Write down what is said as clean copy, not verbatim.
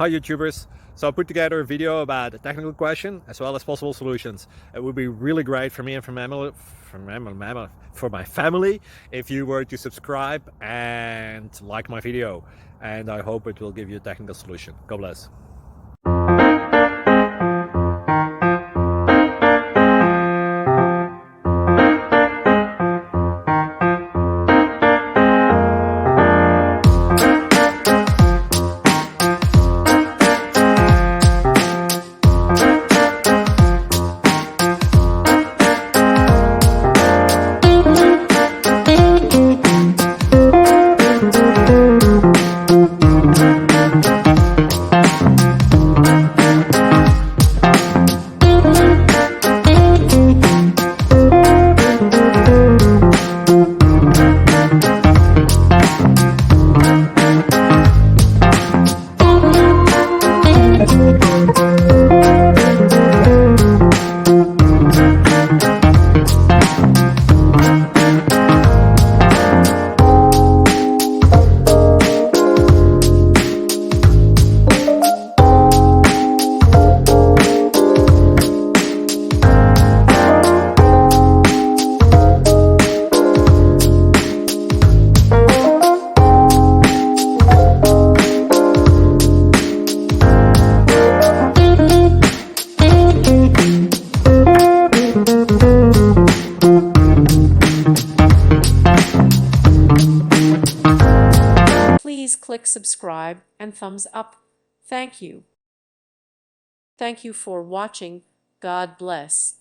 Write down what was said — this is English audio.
Hi YouTubers! So I put together a video about a technical question as well as possible solutions. It would be really great for me and for my family if you were to subscribe and like my video, and I hope it will give you a technical solution. God bless. Please click subscribe and thumbs up. Thank you. Thank you for watching. God bless.